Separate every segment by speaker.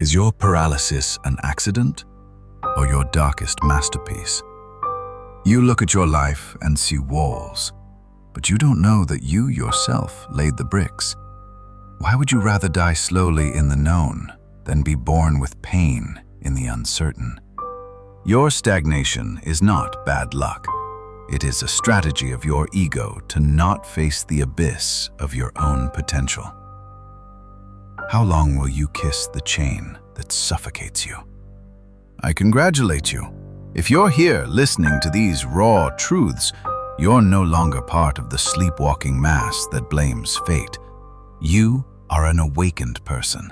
Speaker 1: Is your paralysis an accident or your darkest masterpiece? You look at your life and see walls, but you don't know that you yourself laid the bricks. Why would you rather die slowly in the known than be born with pain in the uncertain? Your stagnation is not bad luck. It is a strategy of your ego to not face the abyss of your own potential. How long will you kiss the chain that suffocates you? I congratulate you. If you're here listening to these raw truths, you're no longer part of the sleepwalking mass that blames fate. You are an awakened person,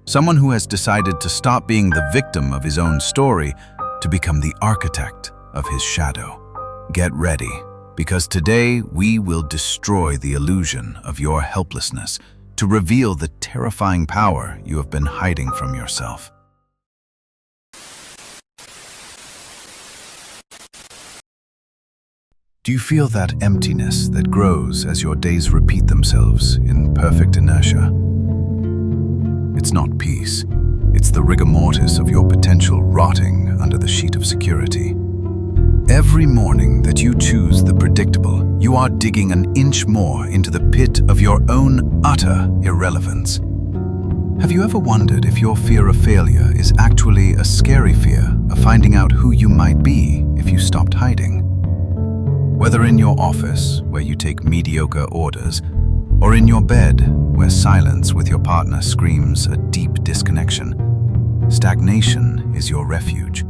Speaker 1: someone who has decided to stop being the victim of his own story to become the architect of his shadow. Get ready, because today we will destroy the illusion of your helplessness to reveal the terrifying power you have been hiding from yourself. Do you feel that emptiness that grows as your days repeat themselves in perfect inertia? It's not peace. It's the rigor mortis of your potential rotting under the sheet of security. Every morning that you choose the predictable, you are digging an inch more into the pit of your own utter irrelevance. Have you ever wondered if your fear of failure is actually a scary fear of finding out who you might be if you stopped hiding? Whether in your office, where you take mediocre orders, or in your bed, where silence with your partner screams a deep disconnection, stagnation is your refuge.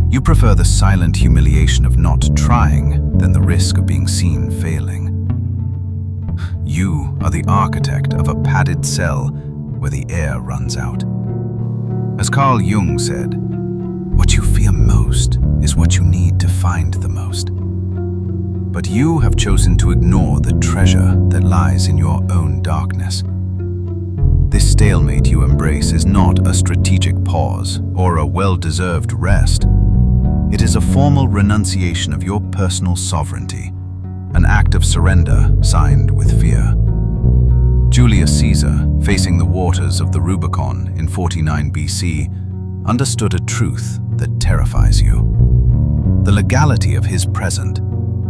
Speaker 1: You prefer the silent humiliation of not trying than the risk of being seen failing. You are the architect of a padded cell where the air runs out. As Carl Jung said, what you fear most is what you need to find the most. But you have chosen to ignore the treasure that lies in your own darkness. This stalemate you embrace is not a strategic pause or a well-deserved rest. It is a formal renunciation of your personal sovereignty, an act of surrender signed with fear. Julius Caesar, facing the waters of the Rubicon in 49 BC, understood a truth that terrifies you. The legality of his present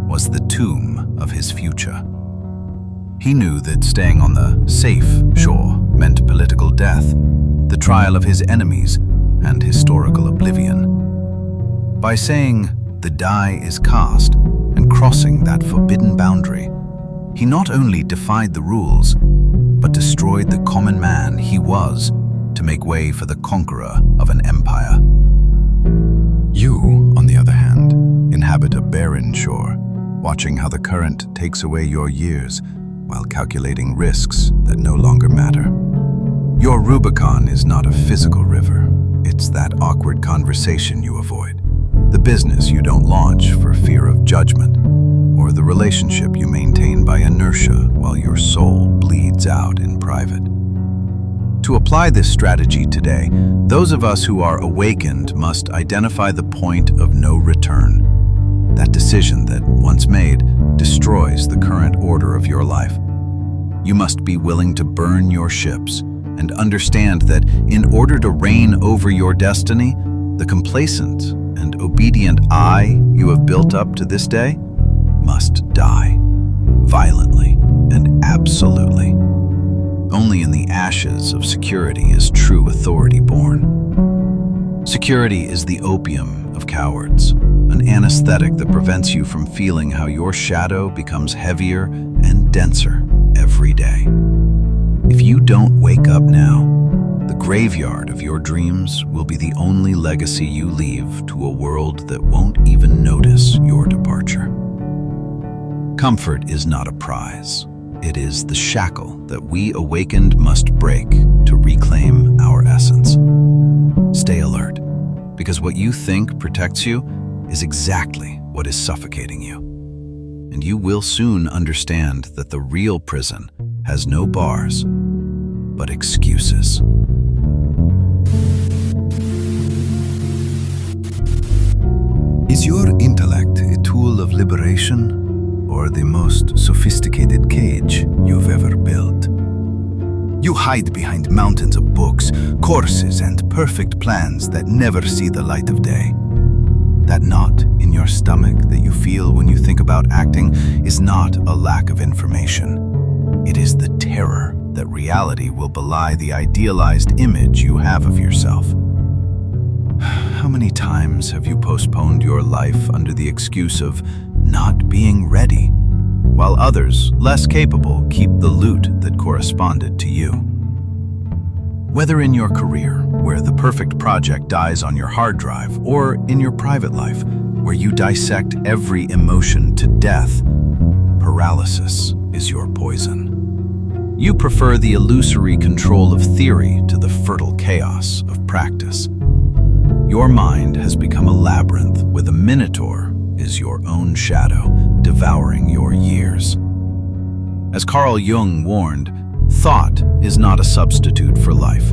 Speaker 1: was the tomb of his future. He knew that staying on the safe shore meant political death, the trial of his enemies, and historical oblivion. By saying, "The die is cast," and crossing that forbidden boundary, he not only defied the rules, but destroyed the common man he was to make way for the conqueror of an empire. You, on the other hand, inhabit a barren shore, watching how the current takes away your years while calculating risks that no longer matter. Your Rubicon is not a physical river. It's that awkward conversation you avoid, the business you don't launch for fear of judgment, or the relationship you maintain by inertia while your soul bleeds out in private. To apply this strategy today, those of us who are awakened must identify the point of no return. That decision that, once made, destroys the current order of your life. You must be willing to burn your ships and understand that in order to reign over your destiny, the complacent and obedient I you have built up to this day must die, violently and absolutely. Only in the ashes of security is true authority born. Security is the opium of cowards, an anesthetic that prevents you from feeling how your shadow becomes heavier and denser every day. If you don't wake up now, the graveyard of your dreams will be the only legacy you leave to a world that won't even notice your departure. Comfort is not a prize. It is the shackle that we awakened must break to reclaim our essence. Stay alert, because what you think protects you is exactly what is suffocating you. And you will soon understand that the real prison has no bars, but excuses. Is your intellect a tool of liberation or the most sophisticated cage you've ever built? You hide behind mountains of books, courses, and perfect plans that never see the light of day. That knot in your stomach that you feel when you think about acting is not a lack of information. It is the terror that reality will belie the idealized image you have of yourself. How many times have you postponed your life under the excuse of not being ready, while others, less capable, keep the loot that corresponded to you? Whether in your career, where the perfect project dies on your hard drive, or in your private life, where you dissect every emotion to death, paralysis is your poison. You prefer the illusory control of theory to the fertile chaos of practice. Your mind has become a labyrinth where the minotaur is your own shadow, devouring your years. As Carl Jung warned, thought is not a substitute for life,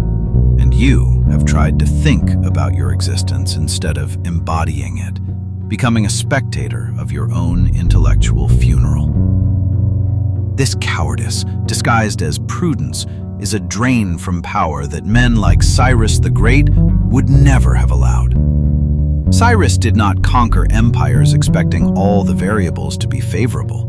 Speaker 1: and you have tried to think about your existence instead of embodying it, becoming a spectator of your own intellectual funeral. This cowardice, disguised as prudence, is a drain from power that men like Cyrus the Great would never have allowed. Cyrus did not conquer empires expecting all the variables to be favorable.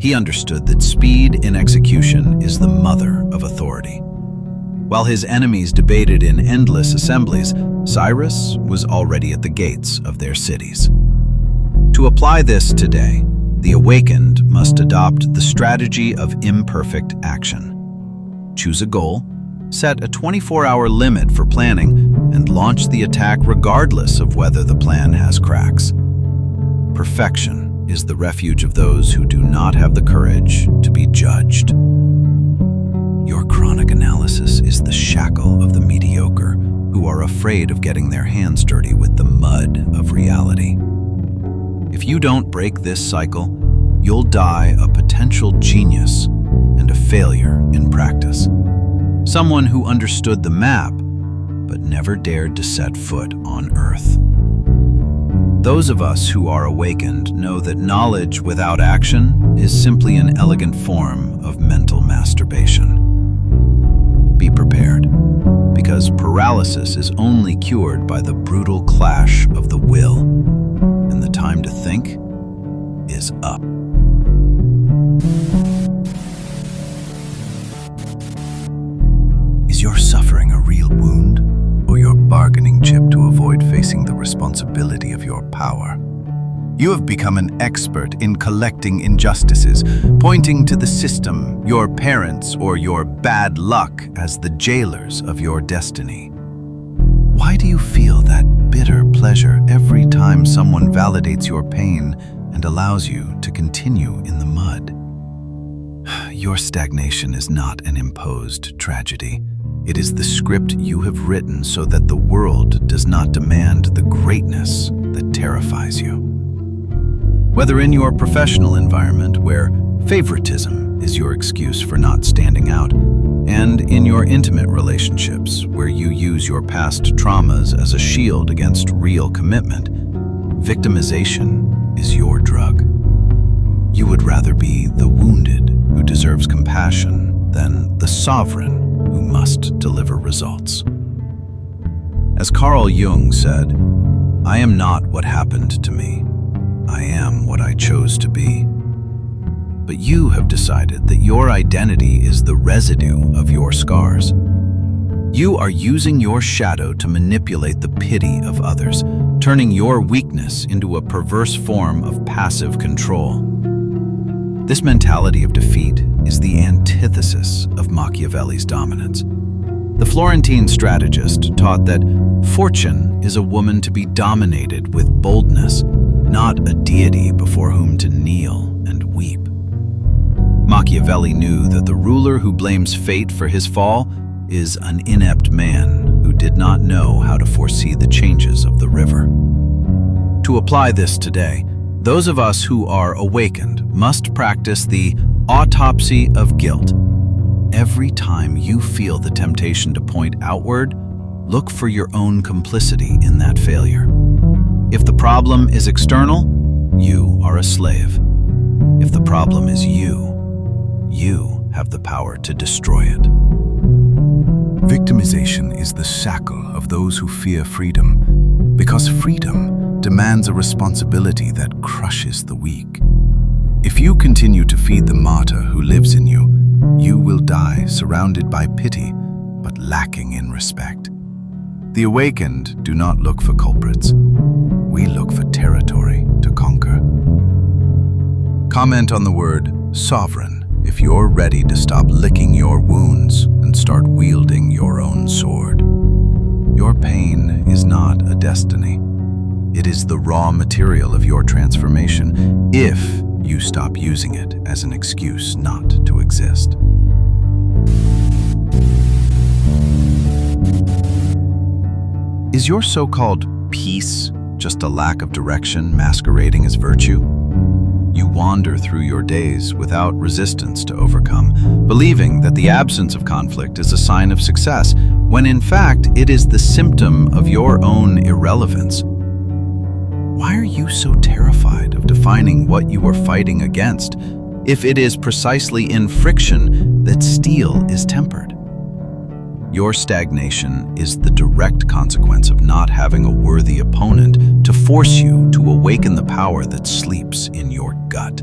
Speaker 1: He understood that speed in execution is the mother of authority. While his enemies debated in endless assemblies, Cyrus was already at the gates of their cities. To apply this today, the awakened must adopt the strategy of imperfect action. Choose a goal, set a 24-hour limit for planning, and launch the attack regardless of whether the plan has cracks. Perfection is the refuge of those who do not have the courage to be judged. Your chronic analysis is the shackle of the mediocre who are afraid of getting their hands dirty with the mud of reality. If you don't break this cycle, you'll die a potential genius and a failure in practice. Someone who understood the map, but never dared to set foot on Earth. Those of us who are awakened know that knowledge without action is simply an elegant form of mental masturbation. Be prepared, because paralysis is only cured by the brutal clash of the will, and the time to think is up. Is your suffering a real wound, or your bargaining chip to avoid facing the responsibility of your power? You have become an expert in collecting injustices, pointing to the system, your parents, or your bad luck as the jailers of your destiny. Why do you feel that bitter pleasure every time someone validates your pain and allows you to continue in the mud? Your stagnation is not an imposed tragedy. It is the script you have written so that the world does not demand the greatness that terrifies you. Whether in your professional environment, where favoritism is your excuse for not standing out, and in your intimate relationships, where you use your past traumas as a shield against real commitment, victimization is your drug. You would rather be the wounded who deserves compassion than the sovereign who must deliver results. As Carl Jung said, "I am not what happened to me. I am what I chose to be." But you have decided that your identity is the residue of your scars. You are using your shadow to manipulate the pity of others, turning your weakness into a perverse form of passive control. This mentality of defeat is the antithesis of Machiavelli's dominance. The Florentine strategist taught that fortune is a woman to be dominated with boldness, not a deity before whom to kneel and weep. Machiavelli knew that the ruler who blames fate for his fall is an inept man who did not know how to foresee the changes of the river. To apply this today, those of us who are awakened must practice the autopsy of guilt. Every time you feel the temptation to point outward, look for your own complicity in that failure. If the problem is external, you are a slave. If the problem is you, you have the power to destroy it. Victimization is the shackle of those who fear freedom, because freedom demands a responsibility that crushes the weak. If you continue to feed the martyr who lives in you, you will die surrounded by pity, but lacking in respect. The awakened do not look for culprits. We look for territory to conquer. Comment on the word sovereign if you're ready to stop licking your wounds and start wielding your own sword. Your pain is not a destiny. It is the raw material of your transformation if you stop using it as an excuse not to exist. Is your so-called peace just a lack of direction masquerading as virtue? You wander through your days without resistance to overcome, believing that the absence of conflict is a sign of success, when in fact it is the symptom of your own irrelevance. Why are you so terrified of defining what you are fighting against, if it is precisely in friction that steel is tempered? Your stagnation is the direct consequence of not having a worthy opponent to force you to awaken the power that sleeps in your gut.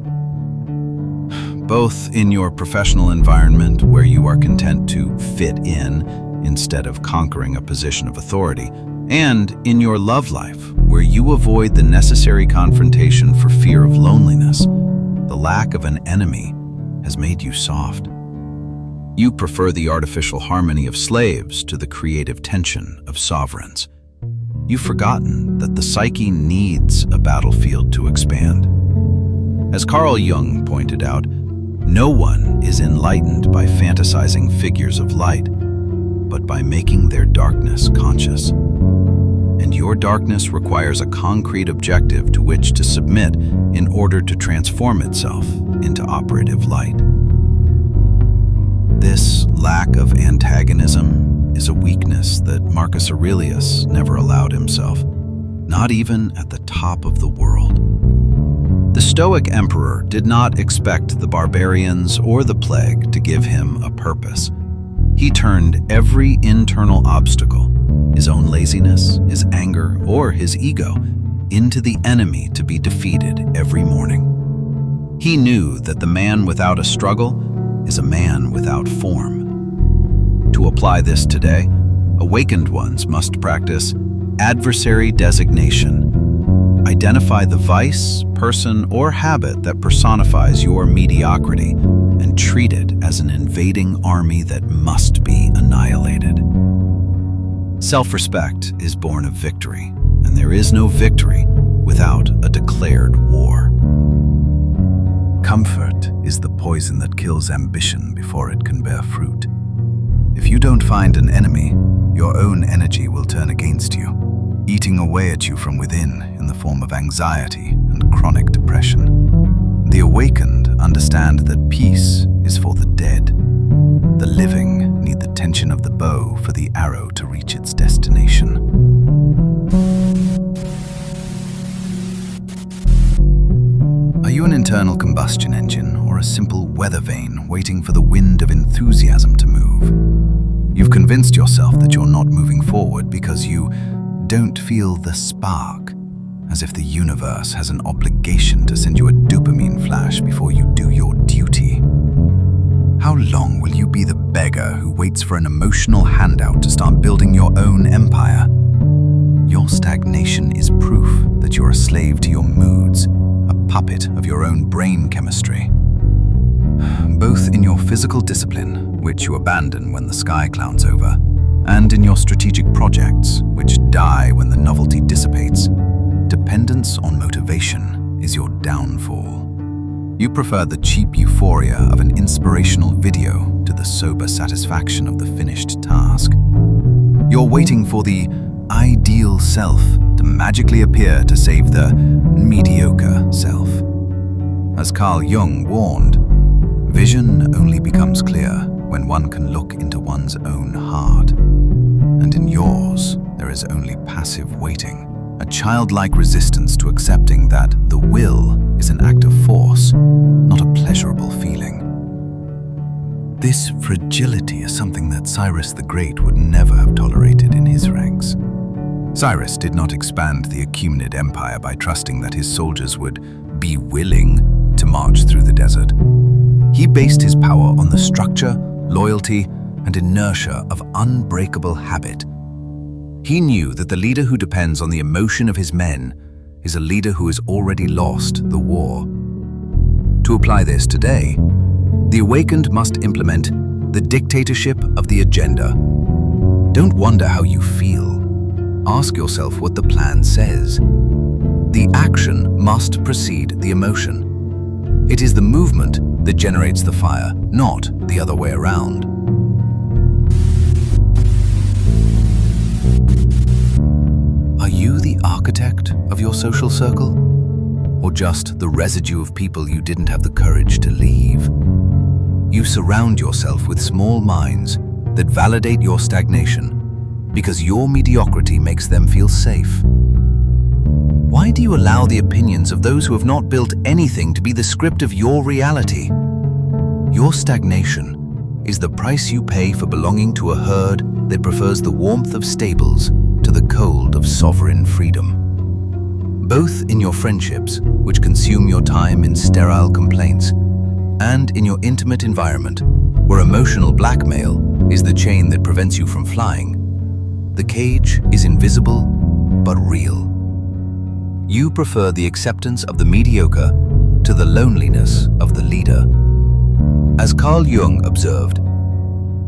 Speaker 1: Both in your professional environment, where you are content to fit in instead of conquering a position of authority, and in your love life, where you avoid the necessary confrontation for fear of loneliness, the lack of an enemy has made you soft. You prefer the artificial harmony of slaves to the creative tension of sovereigns. You've forgotten that the psyche needs a battlefield to expand. As Carl Jung pointed out, no one is enlightened by fantasizing figures of light, but by making their darkness conscious. And your darkness requires a concrete objective to which to submit in order to transform itself into operative light. This lack of antagonism is a weakness that Marcus Aurelius never allowed himself, not even at the top of the world. The Stoic emperor did not expect the barbarians or the plague to give him a purpose. He turned every internal obstacle, his own laziness, his anger, or his ego, into the enemy to be defeated every morning. He knew that the man without a struggle is a man without form. To apply this today, awakened ones must practice adversary designation. Identify the vice, person, or habit that personifies your mediocrity and treat it as an invading army that must be annihilated. Self-respect is born of victory, and there is no victory without a declared war. Comfort is the poison that kills ambition before it can bear fruit. If you don't find an enemy, your own energy will turn against you, eating away at you from within in the form of anxiety and chronic depression. The awakened understand that peace is for the dead. The living need the tension of the bow for the arrow to reach its destination. Are you an internal combustion engine or a simple weather vane waiting for the wind of enthusiasm to move? You've convinced yourself that you're not moving forward because you don't feel the spark, as if the universe has an obligation to send you a dopamine flash before you do your duty. How long will you be the beggar who waits for an emotional handout to start building your own empire? Your stagnation is proof that you're a slave to your moods, a puppet of your own brain chemistry. Both in your physical discipline, which you abandon when the sky clouds over, and in your strategic projects, which die when the novelty dissipates, dependence on motivation is your downfall. You prefer the cheap euphoria of an inspirational video to the sober satisfaction of the finished task. You're waiting for the ideal self to magically appear to save the mediocre self. As Carl Jung warned, vision only becomes clear when one can look into one's own heart. And in yours, there is only passive waiting, a childlike resistance to accepting that the will is an act of force, not a pleasurable feeling. This fragility is something that Cyrus the Great would never have tolerated in his ranks. Cyrus did not expand the Achaemenid Empire by trusting that his soldiers would be willing to march through the desert. He based his power on the structure, loyalty, and inertia of unbreakable habit. He knew that the leader who depends on the emotion of his men is a leader who has already lost the war. To apply this today, the awakened must implement the dictatorship of the agenda. Don't wonder how you feel. Ask yourself what the plan says. The action must precede the emotion. It is the movement that generates the fire, not the other way around. Are you the architect of your social circle? Or just the residue of people you didn't have the courage to leave? You surround yourself with small minds that validate your stagnation because your mediocrity makes them feel safe. Why do you allow the opinions of those who have not built anything to be the script of your reality? Your stagnation is the price you pay for belonging to a herd that prefers the warmth of stables to the cold of sovereign freedom. Both in your friendships, which consume your time in sterile complaints, and in your intimate environment, where emotional blackmail is the chain that prevents you from flying, the cage is invisible but real. You prefer the acceptance of the mediocre to the loneliness of the leader. As Carl Jung observed,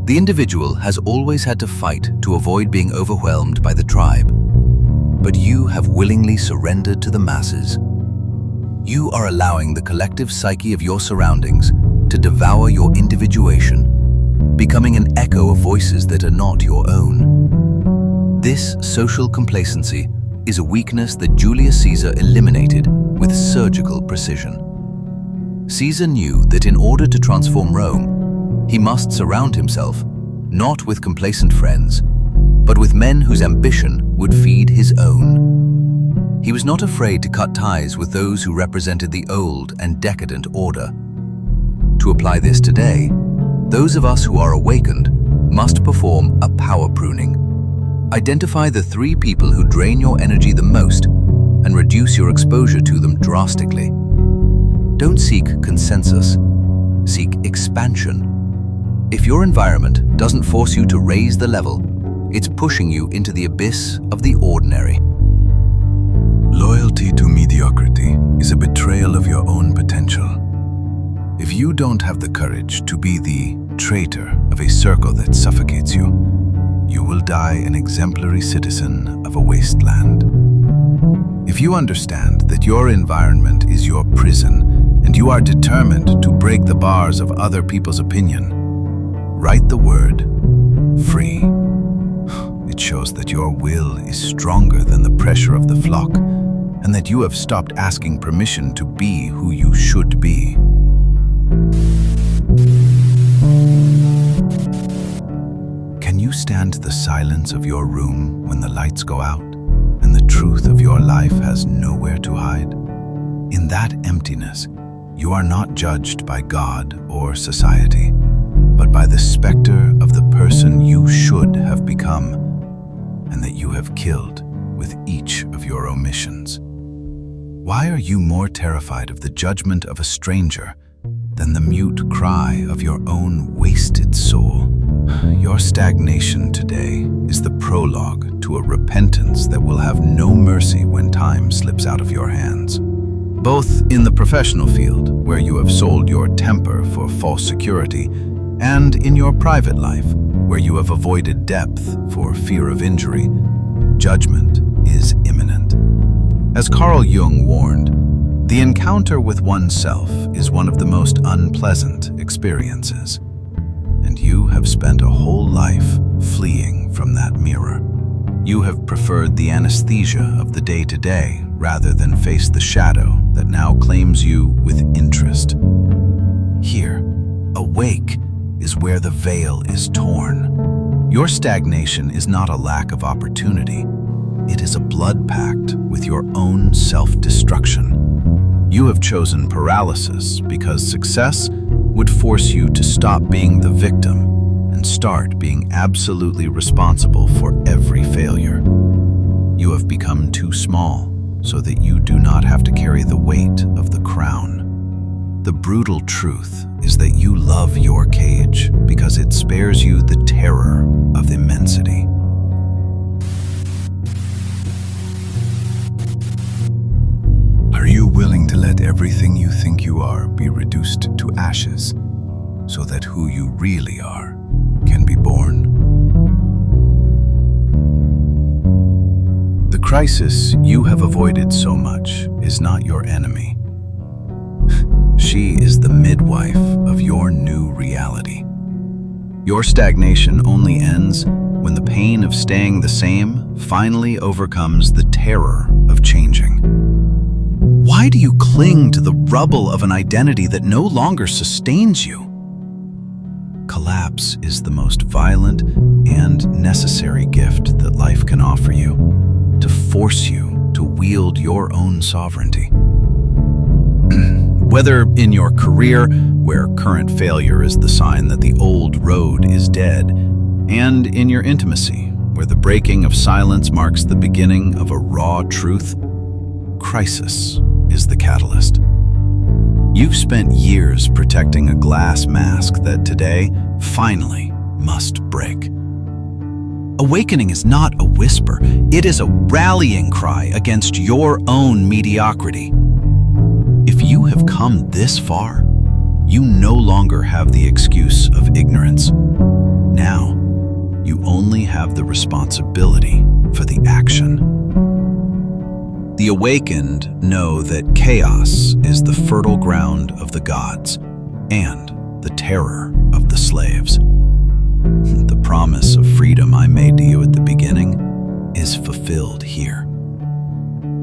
Speaker 1: the individual has always had to fight to avoid being overwhelmed by the tribe, but you have willingly surrendered to the masses. You are allowing the collective psyche of your surroundings to devour your individuation, becoming an echo of voices that are not your own. This social complacency is a weakness that Julius Caesar eliminated with surgical precision. Caesar knew that in order to transform Rome, he must surround himself not with complacent friends, but with men whose ambition would feed his own. He was not afraid to cut ties with those who represented the old and decadent order. To apply this today, those of us who are awakened must perform a power pruning. Identify the 3 people who drain your energy the most and reduce your exposure to them drastically. Don't seek consensus, seek expansion. If your environment doesn't force you to raise the level, it's pushing you into the abyss of the ordinary. Loyalty to mediocrity is a betrayal of your own potential. If you don't have the courage to be the traitor of a circle that suffocates you, you will die an exemplary citizen of a wasteland. If you understand that your environment is your prison and you are determined to break the bars of other people's opinion, write the word free. It shows that your will is stronger than the pressure of the flock and that you have stopped asking permission to be who you should be. Can you stand the silence of your room when the lights go out and the truth of your life has nowhere to hide? In that emptiness, you are not judged by God or society, but by the specter of the person you should have become and that you have killed with each of your omissions. Why are you more terrified of the judgment of a stranger than the mute cry of your own wasted soul? Your stagnation today is the prologue to a repentance that will have no mercy when time slips out of your hands. Both in the professional field, where you have sold your temper for false security, and in your private life, where you have avoided depth for fear of injury, judgment is imminent. As Carl Jung warned, the encounter with oneself is one of the most unpleasant experiences, and you have spent a whole life fleeing from that mirror. You have preferred the anesthesia of the day-to-day rather than face the shadow that now claims you with interest. Here, awake is where the veil is torn. Your stagnation is not a lack of opportunity. It is a blood pact with your own self-destruction. You have chosen paralysis because success would force you to stop being the victim and start being absolutely responsible for every failure. You have become too small so that you do not have to carry the weight of the crown. The brutal truth is that you love your cage because it spares you the terror of immensity. Are you willing to let everything you think you are be reduced to ashes so that who you really are can be born? The crisis you have avoided so much is not your enemy. She is the midwife of your new reality. Your stagnation only ends when the pain of staying the same finally overcomes the terror of changing. Why do you cling to the rubble of an identity that no longer sustains you? Collapse is the most violent and necessary gift that life can offer you, to force you to wield your own sovereignty. Whether in your career, where current failure is the sign that the old road is dead, and in your intimacy, where the breaking of silence marks the beginning of a raw truth, crisis is the catalyst. You've spent years protecting a glass mask that today, finally, must break. Awakening is not a whisper, it is a rallying cry against your own mediocrity. If you have come this far, you no longer have the excuse of ignorance. Now, you only have the responsibility for the action. The awakened know that chaos is the fertile ground of the gods and the terror of the slaves. The promise of freedom I made to you at the beginning is fulfilled here.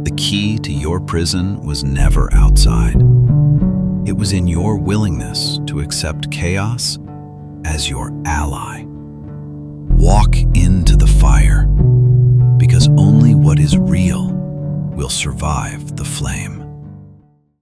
Speaker 1: The key to your prison was never outside. It was in your willingness to accept chaos as your ally. Walk into the fire, because only what is real will survive the flame.